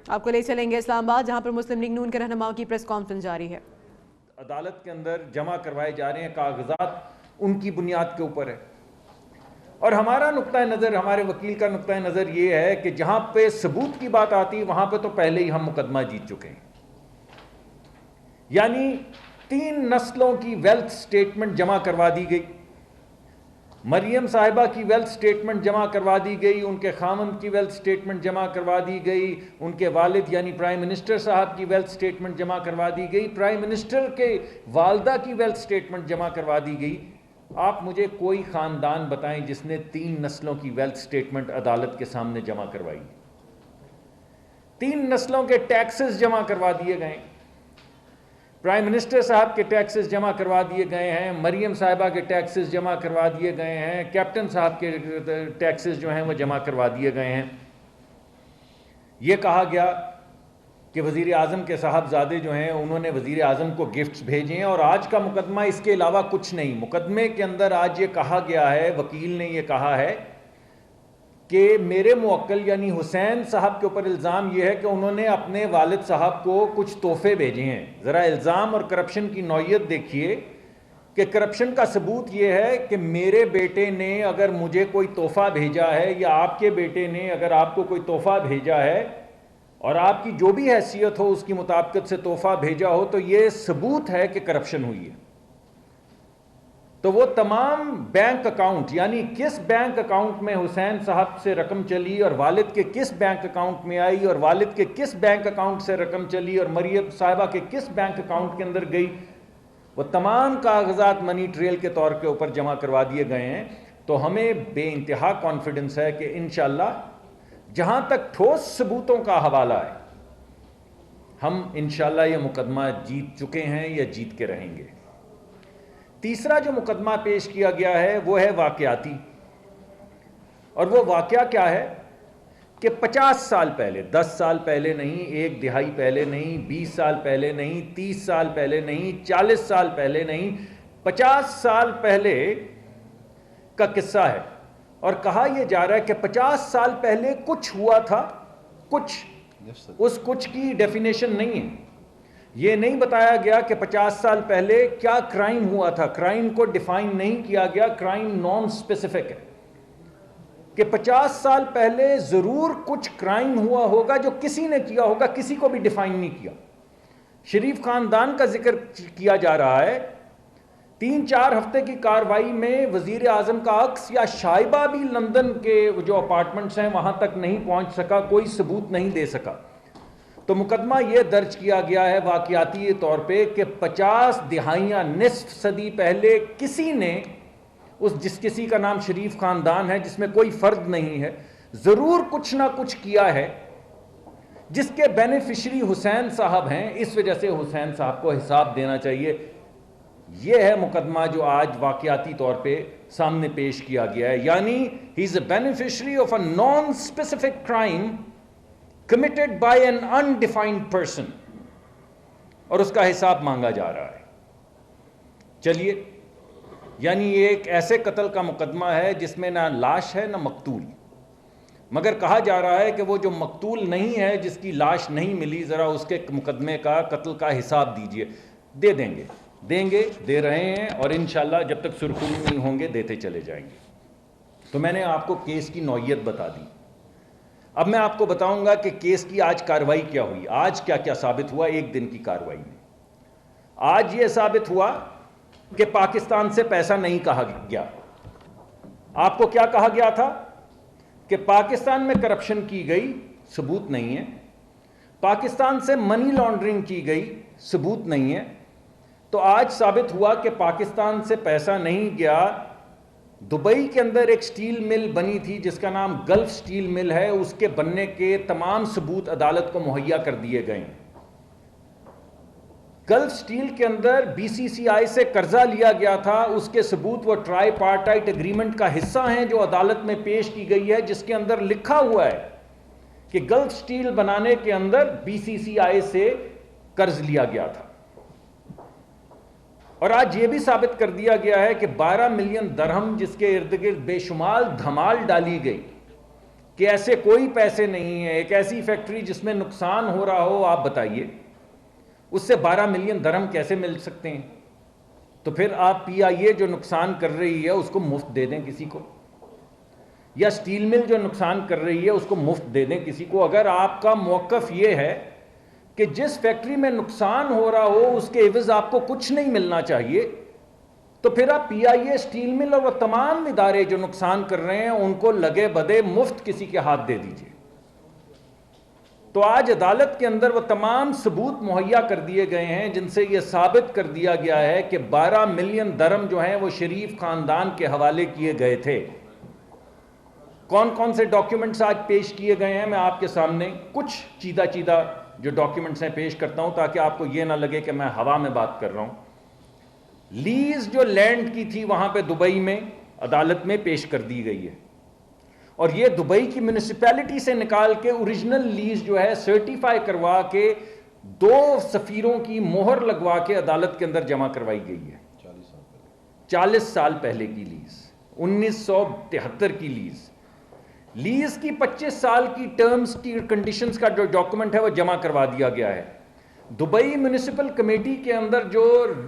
آپ کو لے چلیں گے اسلام آباد، جہاں پر مسلم لیگ نون کے رہنماؤں کی پریس کانفرنس جاری ہے۔ عدالت کے اندر جمع کروائے جا رہے ہیں کاغذات، ان کی بنیاد کے اوپر ہے، اور ہمارا نقطہ نظر، ہمارے وکیل کا نقطہ نظر یہ ہے کہ جہاں پہ ثبوت کی بات آتی ہے وہاں پہ تو پہلے ہی ہم مقدمہ جیت چکے ہیں۔ یعنی 3 نسلوں کی ویلتھ سٹیٹمنٹ جمع کروا دی گئی، مریم صاحبہ کی ویلتھ سٹیٹمنٹ جمع کروا دی گئی، ان کے خاوند کی ویلتھ سٹیٹمنٹ جمع کروا دی گئی، ان کے والد یعنی پرائم منسٹر صاحب کی ویلتھ سٹیٹمنٹ جمع کروا دی گئی، پرائم منسٹر کے والدہ کی ویلتھ سٹیٹمنٹ جمع کروا دی گئی۔ آپ مجھے کوئی خاندان بتائیں جس نے 3 نسلوں کی ویلتھ سٹیٹمنٹ عدالت کے سامنے جمع کروائی؟ 3 نسلوں کے ٹیکسز جمع کروا دیے گئے، پرائم منسٹر صاحب کے ٹیکسز جمع کروا دیے گئے ہیں، مریم صاحبہ کے ٹیکسز جمع کروا دیے گئے ہیں، کیپٹن صاحب کے ٹیکسز جو ہیں وہ جمع کروا دیے گئے ہیں۔ یہ کہا گیا کہ وزیر اعظم کے صاحبزادے جو ہیں انہوں نے وزیر اعظم کو گفٹس بھیجے ہیں، اور آج کا مقدمہ اس کے علاوہ کچھ نہیں۔ مقدمے کے اندر آج یہ کہا گیا ہے، وکیل نے یہ کہا ہے کہ میرے موکل یعنی حسین صاحب کے اوپر الزام یہ ہے کہ انہوں نے اپنے والد صاحب کو کچھ تحفے بھیجے ہیں۔ ذرا الزام اور کرپشن کی نوعیت دیکھیے کہ کرپشن کا ثبوت یہ ہے کہ میرے بیٹے نے اگر مجھے کوئی تحفہ بھیجا ہے، یا آپ کے بیٹے نے اگر آپ کو کوئی تحفہ بھیجا ہے، اور آپ کی جو بھی حیثیت ہو اس کی مطابقت سے تحفہ بھیجا ہو، تو یہ ثبوت ہے کہ کرپشن ہوئی ہے۔ تو وہ تمام بینک اکاؤنٹ، یعنی کس بینک اکاؤنٹ میں حسین صاحب سے رقم چلی اور والد کے کس بینک اکاؤنٹ میں آئی، اور والد کے کس بینک اکاؤنٹ سے رقم چلی اور مریم صاحبہ کے کس بینک اکاؤنٹ کے اندر گئی، وہ تمام کاغذات منی ٹریل کے طور کے اوپر جمع کروا دیے گئے ہیں۔ تو ہمیں بے انتہا کانفیڈنس ہے کہ انشاءاللہ جہاں تک ٹھوس ثبوتوں کا حوالہ ہے، ہم انشاءاللہ یہ مقدمہ جیت چکے ہیں یا جیت کے رہیں گے۔ تیسرا جو مقدمہ پیش کیا گیا ہے وہ ہے واقعاتی، اور وہ واقعہ کیا ہے کہ 50 سال پہلے، 10 سال پہلے نہیں، 1 دہائی پہلے نہیں، 20 سال پہلے نہیں، 30 سال پہلے نہیں، 40 سال پہلے نہیں، 50 سال پہلے کا قصہ ہے، اور کہا یہ جا رہا ہے کہ 50 سال پہلے کچھ ہوا تھا، کچھ، اس کچھ کی ڈیفینیشن نہیں ہے۔ یہ نہیں بتایا گیا کہ 50 سال پہلے کیا کرائم ہوا تھا، کرائم کو ڈیفائن نہیں کیا گیا، کرائم نان سپیسیفک ہے کہ 50 سال پہلے ضرور کچھ کرائم ہوا ہوگا جو کسی نے کیا ہوگا، کسی کو بھی ڈیفائن نہیں کیا۔ شریف خاندان کا ذکر کیا جا رہا ہے، 3-4 ہفتے کی کاروائی میں وزیر اعظم کا عکس یا شائبہ بھی لندن کے جو اپارٹمنٹس ہیں وہاں تک نہیں پہنچ سکا، کوئی ثبوت نہیں دے سکا۔ تو مقدمہ یہ درج کیا گیا ہے واقعاتی طور پہ کہ 50 دہائیاں، نصف صدی پہلے کسی نے، جس کسی کا نام شریف خاندان ہے جس میں کوئی فرد نہیں ہے، ضرور کچھ نہ کچھ کیا ہے جس کے بینیفیشری حسین صاحب ہیں، اس وجہ سے حسین صاحب کو حساب دینا چاہیے۔ یہ ہے مقدمہ جو آج واقعاتی طور پہ سامنے پیش کیا گیا ہے، یعنی he is a beneficiary of a non specific crime committed by an undefined person، اور اس کا حساب مانگا جا رہا ہے۔ چلیے، یعنی یہ ایک ایسے قتل کا مقدمہ ہے جس میں نہ لاش ہے نہ مقتول، مگر کہا جا رہا ہے کہ وہ جو مقتول نہیں ہے، جس کی لاش نہیں ملی، ذرا اس کے مقدمے کا، قتل کا حساب دیجئے۔ دے دیں گے، دے رہے ہیں، اور انشاءاللہ جب تک سرخرو نہیں ہوں گے دیتے چلے جائیں گے۔ تو میں نے آپ کو کیس کی نوعیت بتا دی، اب میں آپ کو بتاؤں گا کہ کیس کی آج کاروائی کیا ہوئی، آج کیا کیا ثابت ہوا ایک دن کی کاروائی میں۔ آج یہ ثابت ہوا کہ پاکستان سے پیسہ نہیں کہا گیا۔ آپ کو کیا کہا گیا تھا کہ پاکستان میں کرپشن کی گئی، ثبوت نہیں ہے۔ پاکستان سے منی لانڈرنگ کی گئی، ثبوت نہیں ہے۔ تو آج ثابت ہوا کہ پاکستان سے پیسہ نہیں گیا۔ دبئی کے اندر ایک سٹیل مل بنی تھی جس کا نام گلف سٹیل مل ہے، اس کے بننے کے تمام ثبوت عدالت کو مہیا کر دیے گئے ہیں۔ گلف سٹیل کے اندر بی سی سی آئی سے قرضہ لیا گیا تھا، اس کے ثبوت وہ ٹرائی پارٹائٹ اگریمنٹ کا حصہ ہیں جو عدالت میں پیش کی گئی ہے، جس کے اندر لکھا ہوا ہے کہ گلف سٹیل بنانے کے اندر بی سی سی آئی سے قرض لیا گیا تھا۔ اور آج یہ بھی ثابت کر دیا گیا ہے کہ 12 ملین درہم جس کے ارد گرد بے شمار دھمال ڈالی گئی، کہ ایسے کوئی پیسے نہیں ہیں، ایک ایسی فیکٹری جس میں نقصان ہو رہا ہو، آپ بتائیے اس سے 12 ملین درہم کیسے مل سکتے ہیں؟ تو پھر آپ پی آئی اے جو نقصان کر رہی ہے اس کو مفت دے دیں کسی کو، یا سٹیل مل جو نقصان کر رہی ہے اس کو مفت دے دیں کسی کو۔ اگر آپ کا موقف یہ ہے کہ جس فیکٹری میں نقصان ہو رہا ہو اس کے عوض آپ کو کچھ نہیں ملنا چاہیے، تو پھر آپ پی آئی اے، سٹیل مل اور وہ تمام ادارے جو نقصان کر رہے ہیں ان کو لگے بدے مفت کسی کے ہاتھ دے دیجئے۔ تو آج عدالت کے اندر وہ تمام ثبوت مہیا کر دیے گئے ہیں جن سے یہ ثابت کر دیا گیا ہے کہ 12 ملین درہم جو ہیں وہ شریف خاندان کے حوالے کیے گئے تھے۔ کون کون سے ڈاکیومنٹس آج پیش کیے گئے ہیں، میں آپ کے سامنے کچھ چیدہ جو ڈاکیومنٹس ہیں پیش کرتا ہوں تاکہ آپ کو یہ نہ لگے کہ میں ہوا میں بات کر رہا ہوں۔ لیز جو لینڈ کی تھی وہاں پہ دبئی میں عدالت میں پیش کر دی گئی ہے، اور یہ دبئی کی میونسپیلٹی سے نکال کے اوریجنل لیز جو ہے سرٹیفائی کروا کے 2 سفیروں کی مہر لگوا کے عدالت کے اندر جمع کروائی گئی ہے۔ 40 سال پہلے کی لیز، 1973 کی لیز کی 25 سال کی ٹرمز کی کنڈیشنز کا جو ڈاکومنٹ ہے وہ جمع کروا دیا گیا ہے۔ دبئی میونسپل کمیٹی کے اندر جو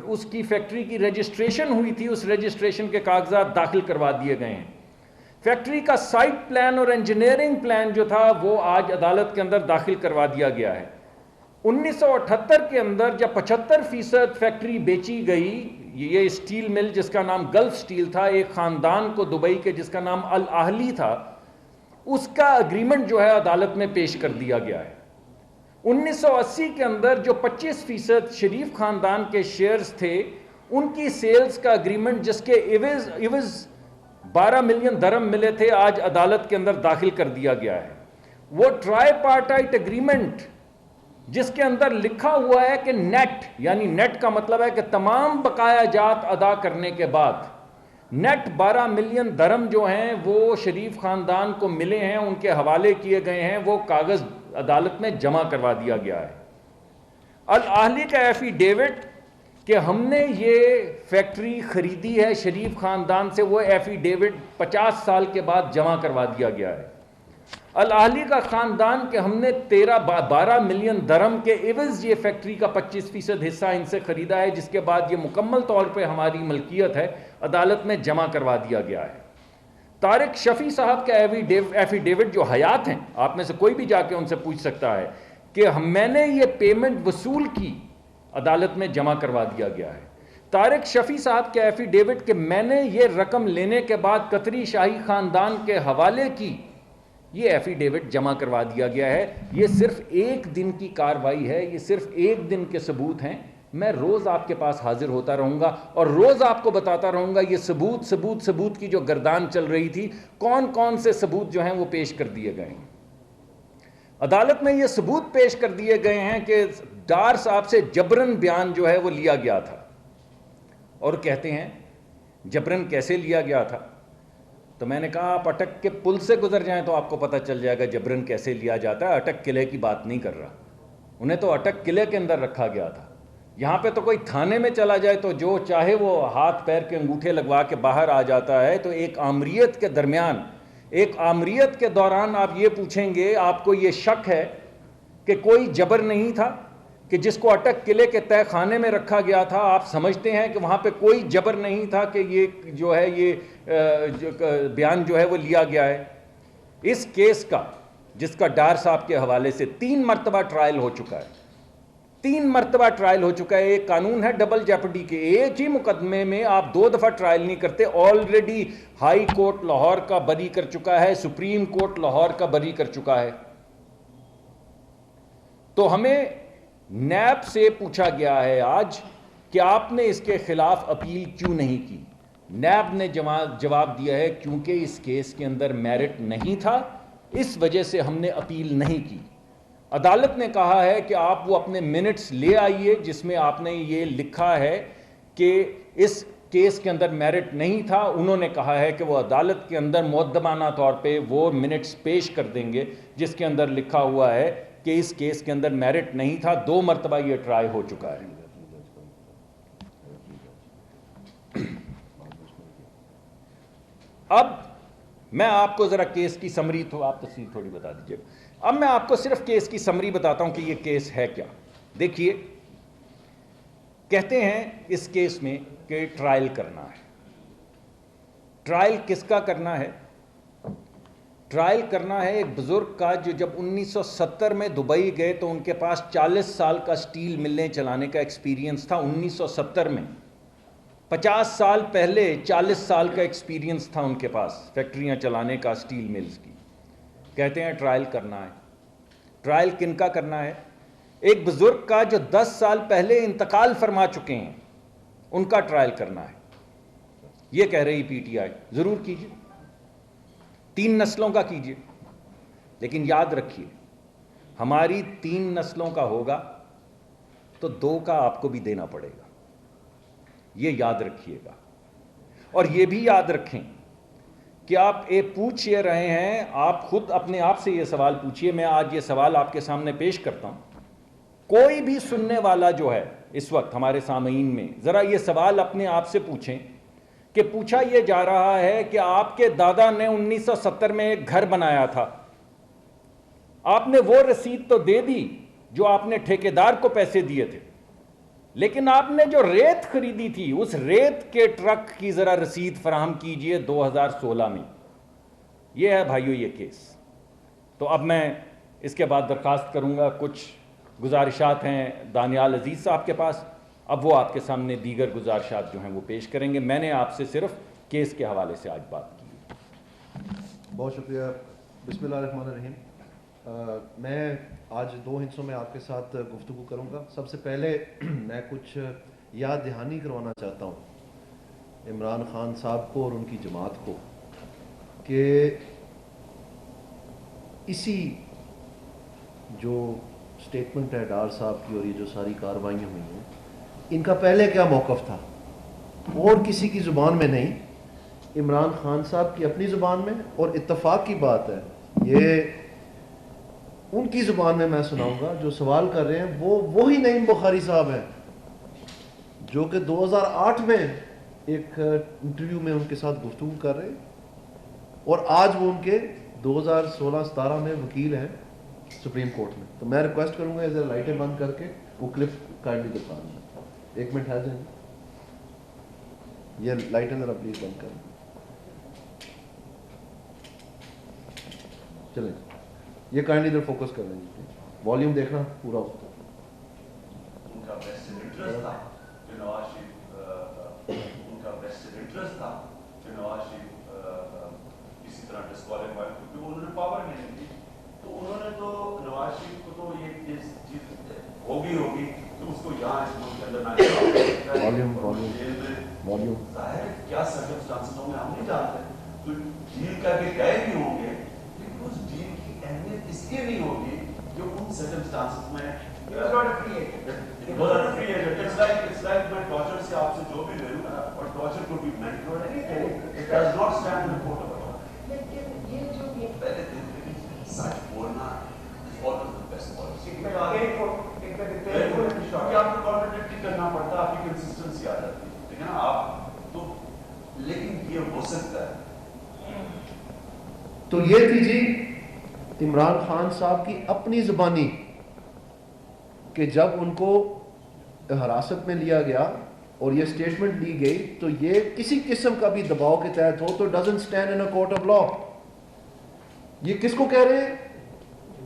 اس کی فیکٹری کی رجسٹریشن ہوئی تھی اس رجسٹریشن کے کاغذات داخل کروا دیے گئے ہیں۔ فیکٹری کا سائٹ پلان اور انجینئرنگ پلان جو تھا وہ آج عدالت کے اندر داخل کروا دیا گیا ہے۔ 1978 کے اندر جب 75% فیکٹری بیچی گئی، یہ اسٹیل مل جس کا نام گلف اسٹیل تھا، ایک خاندان کو دبئی کے جس کا نام الاہلی تھا، اس کا اگریمنٹ جو ہے عدالت میں پیش کر دیا گیا ہے۔ 1980 کے اندر جو 25% شریف خاندان کے شیئرز تھے ان کی سیلز کا اگریمنٹ جس کے عوض 12 ملین درہم ملے تھے آج عدالت کے اندر داخل کر دیا گیا ہے۔ وہ ٹرائی پارٹائٹ اگریمنٹ جس کے اندر لکھا ہوا ہے کہ نیٹ، یعنی نیٹ کا مطلب ہے کہ تمام بقایا جات ادا کرنے کے بعد نیٹ 12 ملین درہم جو ہیں وہ شریف خاندان کو ملے ہیں، ان کے حوالے کیے گئے ہیں، وہ کاغذ عدالت میں جمع کروا دیا گیا ہے۔ الاہلی کا ایفیڈیوٹ کہ ہم نے یہ فیکٹری خریدی ہے شریف خاندان سے، وہ ایفیڈیوٹ 50 سال کے بعد جمع کروا دیا گیا ہے۔ الاہلی کا خاندان کہ ہم نے 12 ملین درہم کے عوض یہ فیکٹری کا 25% حصہ ان سے خریدا ہے، جس کے بعد یہ مکمل طور پہ ہماری ملکیت ہے، عدالت میں جمع کروا دیا گیا ہے۔ طارق شفیع صاحب کا ایفیڈیوٹ جو حیات ہیں، آپ میں سے کوئی بھی جا کے ان سے پوچھ سکتا ہے کہ میں نے یہ پیمنٹ وصول کی، عدالت میں جمع کروا دیا گیا ہے۔ طارق شفیع صاحب کے ایفیڈیوٹ کہ میں نے یہ رقم لینے کے بعد قطری شاہی خاندان کے حوالے کی، یہ ایفیڈیوٹ جمع کروا دیا گیا ہے۔ یہ صرف ایک دن کی کاروائی ہے، یہ صرف ایک دن کے ثبوت ہیں۔ میں روز آپ کے پاس حاضر ہوتا رہوں گا اور روز آپ کو بتاتا رہوں گا یہ ثبوت کی جو گردان چل رہی تھی، کون کون سے ثبوت جو ہیں وہ پیش کر دیے گئے ہیں۔ عدالت میں یہ ثبوت پیش کر دیے گئے ہیں کہ ڈار صاحب سے جبرن بیان جو ہے وہ لیا گیا تھا، اور کہتے ہیں جبرن کیسے لیا گیا تھا؟ تو میں نے کہا آپ اٹک کے پل سے گزر جائیں تو آپ کو پتہ چل جائے گا جبرن کیسے لیا جاتا ہے۔ اٹک قلعے کی بات نہیں کر رہا، انہیں تو اٹک قلعے کے اندر رکھا گیا تھا۔ یہاں پہ تو کوئی تھانے میں چلا جائے تو جو چاہے وہ ہاتھ پیر کے انگوٹھے لگوا کے باہر آ جاتا ہے۔ تو ایک آمریت کے درمیان، ایک آمریت کے دوران آپ یہ پوچھیں گے، آپ کو یہ شک ہے کہ کوئی جبر نہیں تھا کہ جس کو اٹک قلعے کے تہہ خانے میں رکھا گیا تھا، آپ سمجھتے ہیں کہ وہاں پہ کوئی جبر نہیں تھا کہ یہ جو ہے یہ بیان جو ہے وہ لیا گیا ہے؟ اس کیس کا جس کا ڈار صاحب کے حوالے سے 3 مرتبہ ٹرائل ہو چکا ہے، 3 مرتبہ ٹرائل ہو چکا ہے۔ ایک قانون ہے ڈبل جیپٹی کے، ایک ہی مقدمے میں آپ 2 دفعہ ٹرائل نہیں کرتے۔ آلریڈی ہائی کورٹ لاہور کا بری کر چکا ہے، سپریم کورٹ لاہور کا بری کر چکا ہے۔ تو ہمیں نیب سے پوچھا گیا ہے آج کہ آپ نے اس کے خلاف اپیل کیوں نہیں کی؟ نیب نے جواب دیا ہے کیونکہ اس کیس کے اندر میرٹ نہیں تھا، اس وجہ سے ہم نے اپیل نہیں کی۔ عدالت نے کہا ہے کہ آپ وہ اپنے منٹس لے آئیے جس میں آپ نے یہ لکھا ہے کہ اس کیس کے اندر میرٹ نہیں تھا۔ انہوں نے کہا ہے کہ وہ عدالت کے اندر مؤدبانہ طور پہ وہ منٹس پیش کر دیں گے جس کے اندر لکھا ہوا ہے کہ اس کیس کے اندر میرٹ نہیں تھا۔ 2 مرتبہ یہ ٹرائی ہو چکا ہے۔ اب میں آپ کو ذرا کیس کی سمری تو آپ تفصیل تھوڑی بتا دیجیے. اب میں آپ کو صرف کیس کی سمری بتاتا ہوں کہ یہ کیس ہے کیا. دیکھیے کہتے ہیں اس کیس میں کہ ٹرائل کرنا ہے. ٹرائل کس کا کرنا ہے؟ ٹرائل کرنا ہے ایک بزرگ کا جو جب 1970 میں دبئی گئے تو ان کے پاس 40 سال کا سٹیل ملیں چلانے کا ایکسپیرینس تھا. 1970 میں 50 سال پہلے 40 سال کا ایکسپیرینس تھا ان کے پاس فیکٹریاں چلانے کا سٹیل ملز کی. کہتے ہیں ٹرائل کرنا ہے. ٹرائل کن کا کرنا ہے؟ ایک بزرگ کا جو 10 سال پہلے انتقال فرما چکے ہیں ان کا ٹرائل کرنا ہے. یہ کہہ رہی پی ٹی آئی. ضرور کیجیے, 3 نسلوں کا کیجیے, لیکن یاد رکھیے ہماری 3 نسلوں کا ہوگا تو 2 کا آپ کو بھی دینا پڑے گا. یہ یاد رکھیے گا. اور یہ بھی یاد رکھیں کہ آپ پوچھ یہ رہے ہیں, آپ خود اپنے آپ سے یہ سوال پوچھئے. میں آج یہ سوال آپ کے سامنے پیش کرتا ہوں. کوئی بھی سننے والا جو ہے اس وقت ہمارے سامعین میں, ذرا یہ سوال اپنے آپ سے پوچھیں کہ پوچھا یہ جا رہا ہے کہ آپ کے دادا نے 1970 میں ایک گھر بنایا تھا, آپ نے وہ رسید تو دے دی جو آپ نے ٹھیکیدار کو پیسے دیے تھے, لیکن آپ نے جو ریت خریدی تھی اس ریت کے ٹرک کی ذرا رسید فراہم کیجئے 2016 میں. یہ ہے بھائیو یہ کیس. تو اب میں اس کے بعد درخواست کروں گا, کچھ گزارشات ہیں دانیال عزیز صاحب کے پاس, اب وہ آپ کے سامنے دیگر گزارشات جو ہیں وہ پیش کریں گے. میں نے آپ سے صرف کیس کے حوالے سے آج بات کی. بہت شکریہ. بسم اللہ الرحمن الرحیم. میں آج 2 حصوں میں آپ کے ساتھ گفتگو کروں گا. سب سے پہلے میں کچھ یاد دہانی کروانا چاہتا ہوں عمران خان صاحب کو اور ان کی جماعت کو کہ اسی جو سٹیٹمنٹ ہے ڈار صاحب کی اور یہ جو ساری کاروائیاں ہوئی ہیں, ان کا پہلے کیا موقف تھا, اور کسی کی زبان میں نہیں, عمران خان صاحب کی اپنی زبان میں. اور اتفاق کی بات ہے یہ ان کی زبان میں میں سناؤں گا. جو سوال کر رہے ہیں وہ وہی نعیم بخاری صاحب ہیں جو کہ 2008 میں ایک انٹرویو میں ان کے ساتھ گفتگو کر رہے ہیں, اور آج وہ ان کے 2016-17 میں وکیل ہیں سپریم کورٹ میں. تو میں ریکویسٹ کروں گا ذرا لائٹیں بند کر کے وہ کلپ کائنڈلی دکھا دیں. 1 منٹ ہے جائیں, یہ لائٹیں ذرا پلیز بند کریں. چلیں یہ کائنڈلی ادھر فوکس کر لیں گے, والیوم دیکھنا پورا ہوتا ہے. ان کا بیسٹ انٹرسٹ تھا کہ نواز شریف ان کا بیسٹ انٹرسٹ تھا کہ نواز شریف کسی طرح ڈسکوالیفائی ہو, کیونکہ انہوں نے پاور نہیں دی. تو انہوں نے تو نواز شریف کو تو یہ چیز ہوگی تو اس کو یہاں اس ملک کے اندر نہ والیوم ظاہر ہے کیا سرکمسٹانسز ہوں گے ہم نہیں جانتے. تو ڈیل کر کے گئے بھی ہوں گے, لیکن اس ڈیل کی اہمیت اس لیے نہیں ہوگی جو ان سرکمسٹانسز میں it's like میں ٹارچر سے آپ سے جو بھی لے لوں اور ٹارچر کو بھی میں it does not stand in the court of law. لیکن یہ جو پہلے دن سچ بولنا is always the best policy. کیونکہ آپ کو کانٹرڈکٹ کرنا پڑتا ہے, آپ کی کنسسٹنسی آ جاتی ہے, ٹھیک ہے نا آپ تو. لیکن یہ ہو سکتا ہے. تو یہ تھی جی عمران خان صاحب کی اپنی زبانی کہ جب ان کو حراست میں لیا گیا اور یہ سٹیٹمنٹ دی گئی تو یہ کسی قسم کا بھی دباؤ کے تحت ہو تو doesn't stand in a court of law. یہ کس کو کہہ رہے ہیں؟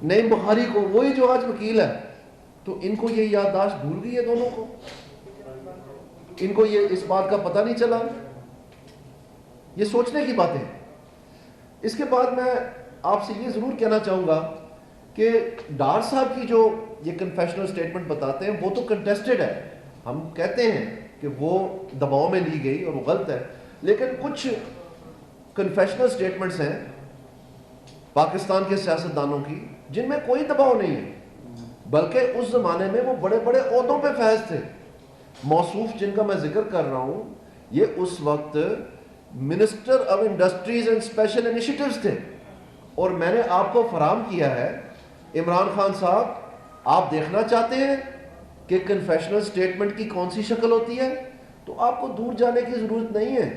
نعیم بخاری کو, وہی جو آج وکیل ہے. تو ان کو یہ یادداشت بھول گئی ہے دونوں کو, ان کو یہ اس بات کا پتہ نہیں چلا. یہ سوچنے کی باتیں. اس کے بعد میں آپ سے یہ ضرور کہنا چاہوں گا کہ ڈار صاحب کی جو یہ کنفیشنل سٹیٹمنٹ بتاتے ہیں وہ تو کنٹیسٹڈ ہے. ہم کہتے ہیں کہ وہ دباؤ میں لی گئی اور وہ غلط ہے, لیکن کچھ کنفیشنل سٹیٹمنٹس ہیں پاکستان کے سیاستدانوں کی جن میں کوئی دباؤ نہیں ہے, بلکہ اس زمانے میں وہ بڑے بڑے عہدوں پہ فائز تھے. موصوف جن کا میں ذکر کر رہا ہوں یہ اس وقت minister of industries and special initiatives تھے. اور میں نے آپ کو فراہم کیا ہے عمران خان صاحب, آپ دیکھنا چاہتے ہیں کہ کنفیشنل سٹیٹمنٹ کی کون سی شکل ہوتی ہے, تو آپ کو دور جانے کی ضرورت نہیں ہے.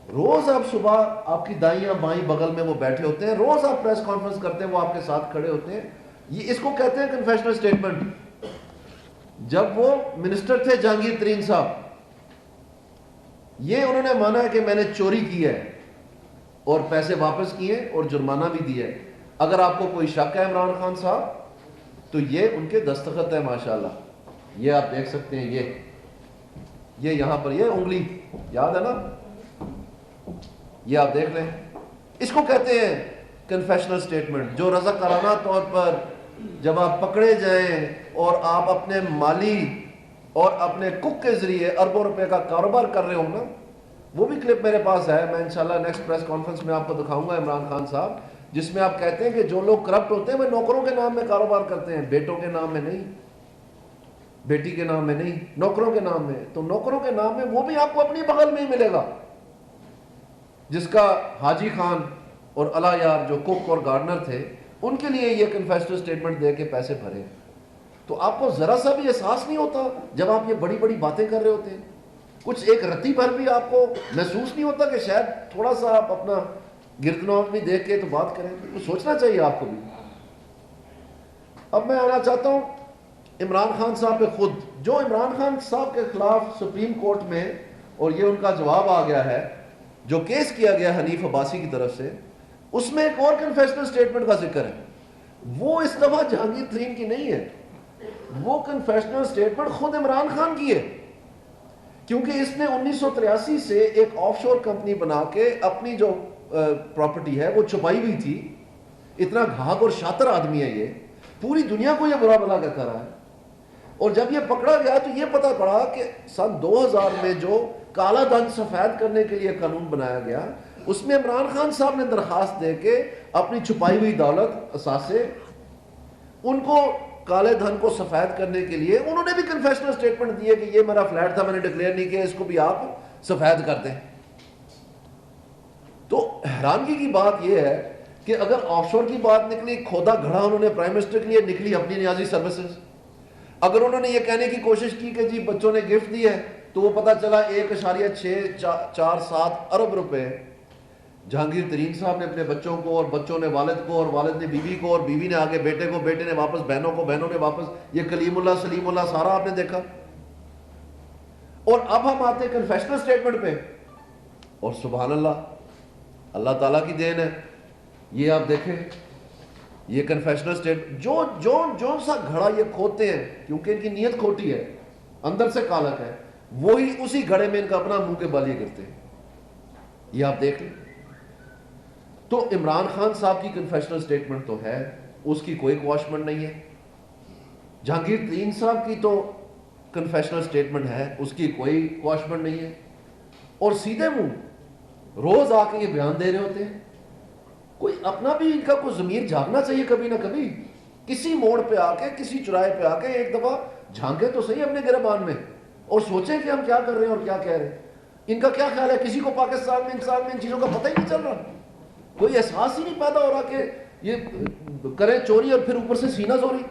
روز آپ صبح آپ کی دائیں یا بائیں بغل میں وہ بیٹھے ہوتے ہیں, روز آپ پریس کانفرنس کرتے ہیں, وہ آپ کے ساتھ کھڑے ہوتے ہیں. یہ اس کو کہتے ہیں کنفیشنل سٹیٹمنٹ. جب وہ منسٹر تھے جہانگیر ترین صاحب, یہ انہوں نے مانا ہے کہ میں نے چوری کی ہے اور پیسے واپس کیے اور جرمانہ بھی دیا ہے. اگر آپ کو کوئی شک ہے عمران خان صاحب تو یہ ان کے دستخط ہے ماشاءاللہ, یہ آپ دیکھ سکتے ہیں. یہ یہاں پر یہ انگلی یاد ہے نا, یہ آپ دیکھ لیں. اس کو کہتے ہیں کنفیشنل سٹیٹمنٹ, جو رضاکارانہ طور پر جب آپ پکڑے جائیں اور آپ اپنے مالی اور اپنے کک کے ذریعے اربوں روپے کا کاروبار کر رہے ہوں نا. وہ بھی کلپ میرے پاس ہے, میں انشاءاللہ نیکسٹ پریس کانفرنس میں آپ کو دکھاؤں گا عمران خان صاحب, جس میں آپ کہتے ہیں کہ جو لوگ کرپٹ ہوتے ہیں وہ نوکروں کے نام میں کاروبار کرتے ہیں, بیٹوں کے نام میں نہیں, بیٹی کے نام میں نہیں, نوکروں کے نام میں. تو نوکروں کے نام میں وہ بھی آپ کو اپنی بغل میں ہی ملے گا, جس کا حاجی خان اور علا یار جو کک اور گارڈنر تھے ان کے لیے یہ کنفیشنل سٹیٹمنٹ دے کے پیسے بھرے. تو آپ کو ذرا سا بھی احساس نہیں ہوتا جب آپ یہ بڑی بڑی باتیں کر رہے ہوتے ہیں, کچھ ایک رتی بھر بھی آپ کو محسوس نہیں ہوتا کہ شاید تھوڑا سا آپ اپنا گردنوٹ بھی دیکھ کے تو بات کریں؟ تو سوچنا چاہیے آپ کو بھی. اب میں آنا چاہتا ہوں عمران خان صاحب پہ خود. جو عمران خان صاحب کے خلاف سپریم کورٹ میں, اور یہ ان کا جواب آ گیا ہے, جو کیس کیا گیا حنیف عباسی کی طرف سے, اس میں ایک اور کنفیشنل سٹیٹمنٹ کا ذکر ہے. وہ اس دفعہ جہانگیر ترین کی نہیں ہے, وہ کنفیشنل سٹیٹمنٹ خود عمران خان کی ہے, کیونکہ اس نے 1983 سے ایک آف شور کمپنی بنا کے اپنی جو پراپرٹی ہے وہ چھپائی ہوئی تھی. اتنا گھاگ اور شاطر آدمی ہے یہ, پوری دنیا کو یہ برا بلا کر رہا ہے. اور جب یہ پکڑا گیا تو یہ پتا پڑا کہ سن 2000 میں جو کالا دھن سفید کرنے کے لیے قانون بنایا گیا, اس میں عمران خان صاحب نے درخواست دے کے اپنی چھپائی ہوئی دولت اثاثے ان کو کالے دھن کو سفید کرنے کے لیے انہوں نے بھی کنفیشنل سٹیٹمنٹ دیے کہ یہ میرا فلیٹ تھا, میں نے ڈکلیئر نہیں کیا, اس کو بھی آپ سفید کر دیں. تو حیرانگی کی بات یہ ہے کہ اگر آف شور کی بات نکلی, کھودا گھڑا انہوں نے پرائم منسٹر کے لیے, نکلی اپنی نیازی سروسز. اگر انہوں نے یہ کہنے کی کوشش کی کہ جی بچوں نے گفٹ دی ہے, تو وہ پتہ چلا 1.647 ارب روپے جہانگیر ترین صاحب نے اپنے بچوں کو, اور بچوں نے والد کو, اور والد نے بیوی کو, اور بیوی نے آگے بیٹے کو, بیٹے نے واپس بہنوں کو, بہنوں نے واپس, یہ کلیم اللہ سلیم اللہ سارا آپ نے دیکھا. اور اب ہم آتے ہیں کنفیشنل سٹیٹمنٹ پہ, اور سبحان اللہ, اللہ تعالیٰ کی دین ہے. یہ آپ دیکھیں, یہ کنفیشنل سٹیٹ جو سا گھڑا یہ کھوتے ہیں, کیونکہ ان کی نیت کھوٹی ہے, اندر سے کالک ہے, وہی اسی گھڑے میں ان کا اپنا منہ کے بال یہ کرتے ہیں. یہ آپ دیکھ لیں. تو عمران خان صاحب کی کنفیشنل سٹیٹمنٹ تو ہے, اس کی کوئی کواشمنٹ نہیں ہے. جہانگیر ترین صاحب کی تو کنفیشنل سٹیٹمنٹ ہے, اس کی کوئی کواشمنٹ نہیں ہے. اور سیدھے منہ روز آ کے یہ بیان دے رہے ہوتے ہیں. کوئی اپنا بھی ان کا کوئی ضمیر جھانکنا چاہیے کبھی نہ کبھی. کسی موڑ پہ آ کے, کسی چوراہے پہ آ کے ایک دفعہ جھانکے تو صحیح اپنے گربان میں, اور سوچیں کہ ہم کیا کر رہے ہیں اور کیا کہہ رہے ہیں. ان کا کیا خیال ہے؟ کسی کو پاکستان میں ان چیزوں کا پتہ ہی نہیں چل رہا, کوئی احساس ہی نہیں پیدا ہو رہا کہ یہ کریں چوری اور پھر اوپر سے سینہ زوری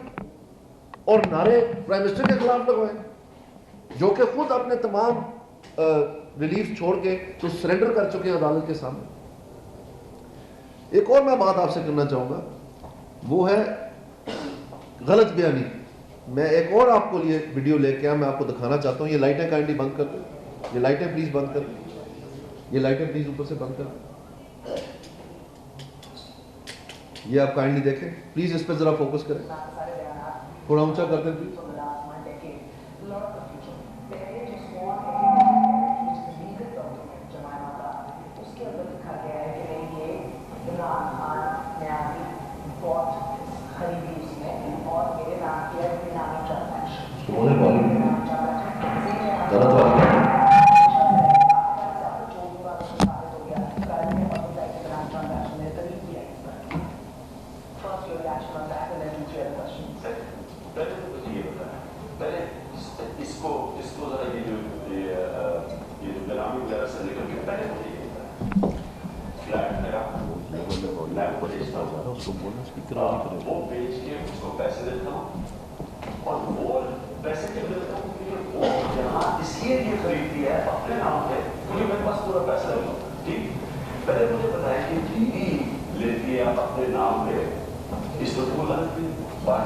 اور نعرے پرائم منسٹر کے خلاف لگوائیں, جو کہ خود اپنے تمام ریلیف چھوڑ کے تو سرنڈر کر چکے ہیں عدالت کے سامنے. ایک اور میں بات آپ سے کرنا چاہوں گا, وہ ہے غلط بیانی. میں ایک اور آپ کو لیے ویڈیو لے کے میں آپ کو دکھانا چاہتا ہوں. یہ لائٹیں کائنڈلی بند کر دیں, یہ لائٹیں پلیز بند کر دیں, یہ لائٹیں پلیز اوپر سے بند کر دیں. یہ آپ کائنڈلی دیکھیں پلیز, اس پہ ذرا فوکس کریں, تھوڑا اونچا کر دیں پلیز. وہ بیچ کے اس کو پیسے دیتا ہوں, اور وہ پیسے کے دیتا ہوں کہ وہ یہاں اس لیے یہ خریدتی ہے اپنے نام پہ, کیونکہ میرے پاس پورا پیسہ ہے. ٹھیک 5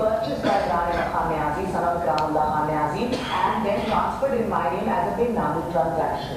purchased by Imran Khan Niazi, son of Ikramullah Khan Niazi, and then transferred in my name as a big Namu transaction.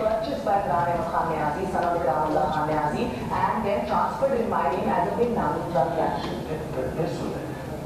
purchased by Imran Khan Niazi, son of Ikramullah Khan Niazi, and then transferred in my name as a big Namu transaction.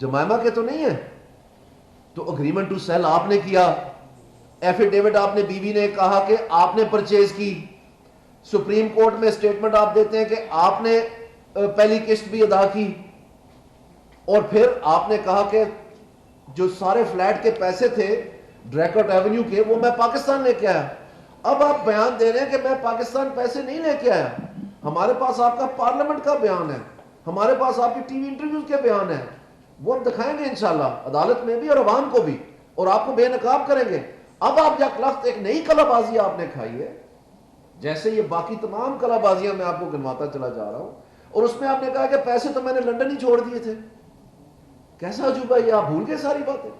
Jemima کے تو نہیں ہے. تو agreement to sell آپ نے کیا, affidavit آپ نے بیوی نے کہا کہ آپ نے پرچیز کی, سپریم کورٹ میں اسٹیٹمنٹ آپ دیتے ہیں کہ آپ نے پہلی قسط بھی ادا کی, اور پھر آپ نے کہا کہ جو سارے فلیٹ کے پیسے تھے ڈریکٹ ایونیو کے وہ میں پاکستان لے کے آیا. اب آپ بیان دے رہے ہیں کہ میں پاکستان پیسے نہیں لے کے آیا. ہمارے پاس آپ کا پارلیمنٹ کا بیان ہے, ہمارے پاس آپ کی ٹی وی انٹرویوز کے بیان ہیں, وہ ہم دکھائیں گے انشاءاللہ عدالت میں بھی اور عوام کو بھی, اور آپ کو بے نقاب کریں گے. اب آپ یک لفظ ایک نئی کلا بازی آپ نے کھائی ہے, جیسے یہ باقی تمام کلا بازیاں میں آپ کو گنواتا چلا جا رہا ہوں, اور اس میں آپ نے کہا کہ پیسے تو میں نے لنڈن ہی چھوڑ دیے تھے. کیسا عجوبہ, یہ آپ بھول گئے ساری باتیں.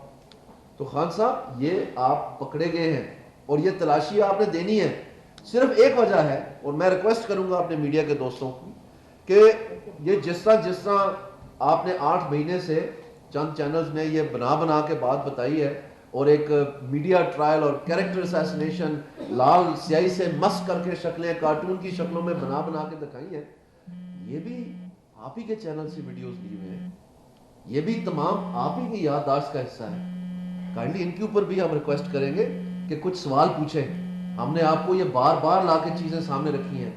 تو خان صاحب یہ آپ پکڑے گئے ہیں, اور یہ تلاشی آپ نے دینی ہے. صرف ایک وجہ ہے, اور میں ریکویسٹ کروں گا اپنے میڈیا کے دوستوں کو کہ یہ جس طرح آپ نے 8 مہینے سے چند چینلز نے یہ بنا کے بات بتائی ہے, اور ایک میڈیا ٹرائل اور کیریکٹر اسیسنیشن لال سیاہی سے مس کر کے شکلیں کارٹون کی شکلوں میں بنا کے دکھائی ہیں, یہ بھی آپ ہی کے چینل سے ویڈیوز لی ہوئے ہیں, یہ بھی تمام آپ ہی کی یادداشت کا حصہ ہے. کائنڈلی ان کے اوپر بھی ہم ریکویسٹ کریں گے کہ کچھ سوال پوچھیں. ہم نے آپ کو یہ بار بار لا کے چیزیں سامنے رکھی ہیں,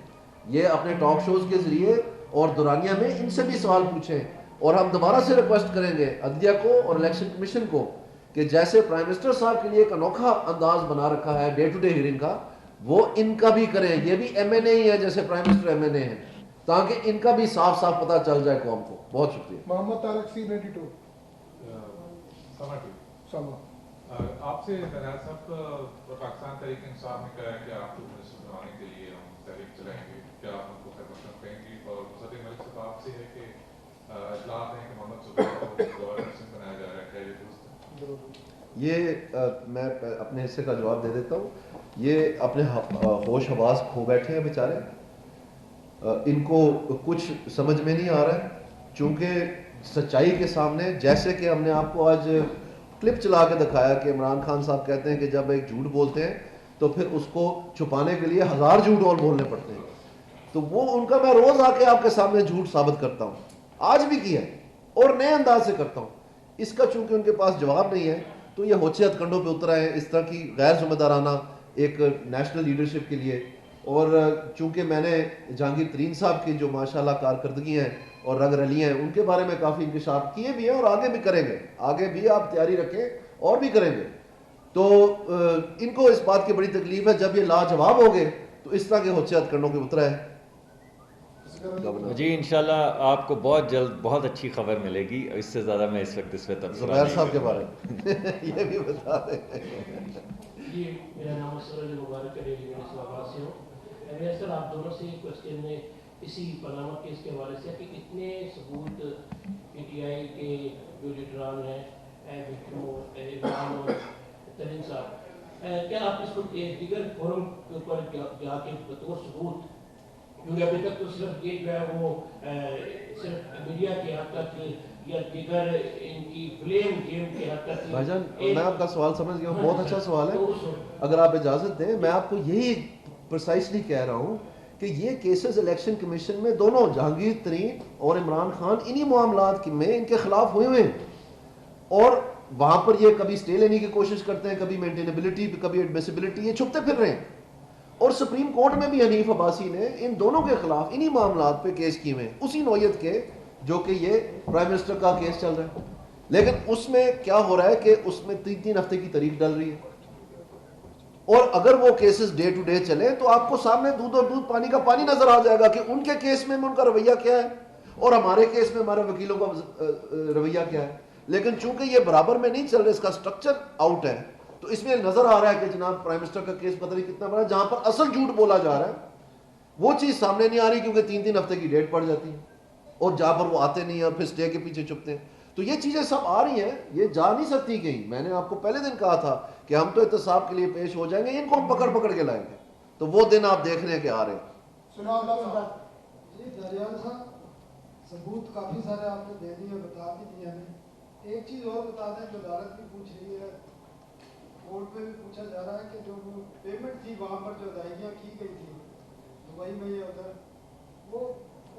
یہ اپنے ٹاک شوز کے ذریعے اور دورانیہ میں ان سے بھی سوال پوچھیں. اور ہم دوبارہ سے ریکویسٹ کریں گے عدلیہ کو اور الیکشن کمیشن کو کہ جیسے پرائم منسٹر صاحب کے لیے ایک انوکھا انداز بنا رکھا ہے ڈے ٹو ڈے ہیئرنگ کا, وہ ان کا بھی کریں. یہ بھی ایم این اے ہی ہے جیسے پرائم منسٹر ایم این اے ہیں, تاکہ ان کا بھی صاف صاف پتہ چل جائے قوم کو. بہت شکریہ. محمد طارق C92 آپ سے ناراض صاحب پاکستان تحریک انصاف نے کہا ہے کہ آپ کو منسٹر بنانے کے لیے ہم تحریک چلائیں گے, کیا آپ ان کو خیر مقدم کہیں گی؟ اور مصدق ملک صاحب آپ سے ہے کہ اطلاعات ہیں کہ محمد صبح کو گورنر بنایا جا رہا ہے, کیا یہ درست ہے؟ یہ میں اپنے حصے کا جواب دے دیتا ہوں. یہ اپنے ہوش حواس کھو بیٹھے ہیں بیچارے, ان کو کچھ سمجھ میں نہیں آ رہا ہے, چونکہ سچائی کے سامنے, جیسے کہ ہم نے آپ کو آج کلپ چلا کے دکھایا کہ عمران خان صاحب کہتے ہیں کہ جب ایک جھوٹ بولتے ہیں تو پھر اس کو چھپانے کے لیے 1000 جھوٹ اور بولنے پڑتے ہیں. تو وہ ان کا میں روز آ کے آپ کے سامنے جھوٹ ثابت کرتا ہوں, آج بھی کیا اور نئے انداز سے کرتا ہوں. اس کا چونکہ ان کے پاس جواب نہیں ہے تو یہ ہوچے ہتھ کنڈوں پہ اترا ہے اس طرح کی غیر ذمہ دارانہ ایک نیشنل لیڈرشپ کے لیے. اور چونکہ میں نے جہانگیر ترین صاحب کی جو ماشاءاللہ کارکردگی ہیں اور رنگ رلی ہیں ان کے بارے میں کافی انکشاف کیے بھی ہیں اور آگے بھی کریں گے, آگے بھی آپ تیاری رکھیں اور بھی کریں گے. تو ان کو اس بات کی بڑی تکلیف ہے, جب یہ لاجواب ہو گئے تو اس طرح کے ہوچے ہتھ کنڈوں پہ اترا ہے. جی انشاءاللہ آپ کو بہت جلد بہت اچھی خبر ملے گی, اس سے زیادہ میں اس وقت اس پہ تبصرہ زبیر صاحب کے بارے میں یہ بھی بتا دیں. جی میرا نام سرج مبارک ہے, ڈیلی اسلام آباد سے ہوں. میں سر آپ دونوں سے ایک کوشچن ہے اسی پاناما کیس کے حوالے سے کہ کتنے ثبوت پی ٹی آئی کے جو لیڈران ہیں عمران اور ترین صاحب, کیا آپ اس کو ایک دیگر فورم کے اوپر جا کے بطور ثبوت, کیونکہ ابھی تک تو صرف یہ جو ہے وہ صرف میڈیا کے حد تک یا دیگر ان کی بلیم گیم کے حد تک. بھائی جان میں آپ کا سوال سمجھ گیا ہوں, بہت اچھا سوال ہے. اگر آپ اجازت دیں میں آپ کو یہی پرسائسلی کہہ رہا ہوں کہ یہ کیسز الیکشن کمیشن میں دونوں جہانگیر ترین اور عمران خان انہی معاملات میں ان کے خلاف ہوئے ہوئے ہیں, اور وہاں پر یہ کبھی سٹے لینے کی کوشش کرتے ہیں, کبھی مینٹینیبلٹی, کبھی ایڈمیسیبلٹی, یہ چھپتے پھر رہے ہیں. اور سپریم کورٹ میں بھی حنیف عباسی نے ان دونوں کے خلاف انہی معاملات پہ کیس کیے ہوئے ہیں, اسی نوعیت کے جو کہ یہ پرائم منسٹر کا کیس چل رہا ہے. لیکن اس میں کیا ہو رہا ہے کہ اس میں 3 ہفتے کی تاریخ ڈل رہی ہے, اور اگر وہ کیسز ڈے ٹو ڈے چلیں تو آپ کو سامنے دودھ اور دودھ پانی کا پانی نظر آ جائے گا کہ ان کے کیس میں ان کا رویہ کیا ہے اور ہمارے کیس میں ہمارے وکیلوں کا رویہ کیا ہے. لیکن چونکہ یہ برابر میں نہیں چل رہا, اس کا سٹرکچر آؤٹ ہے, تو اس میں نظر آ رہا ہے کہ جناب پرائم منسٹر کا کیس پتہ نہیں کتنا بڑا ہے, جہاں پر اصل جھوٹ بولا جا رہا ہے وہ چیز سامنے نہیں آ رہی کیونکہ 3 ہفتے کی ڈیٹ پڑ جاتی ہے, اور جہاں پر وہ آتے نہیں ہیں اور پھر سٹے کے پیچھے چھپتے ہیں. تو یہ چیزیں سب آ رہی ہیں, یہ جا نہیں سکتی کہیں. میں نے آپ کو پہلے دن کہا تھا کہ ہم تو احتساب کے لیے پیش ہو جائیں گے, ان کو ہم پکڑ کے لائیں گے, تو وہ دن آپ دیکھ رہے ہیں کہ آ رہے ہیں. جی دریال صاحب ثبوت کافی سارے آپ نے دے دیے, بتا بھی دیا ہمیں. ایک چیز اور بتا دیں جو عدالت بھی پوچھ رہی ہے, کورٹ میں بھی پوچھا جا رہا ہے کہ جو پیمنٹ تھی وہاں پر جو ادائیگیاں کی گئی تھی دبئی میں یا ادھر, وہ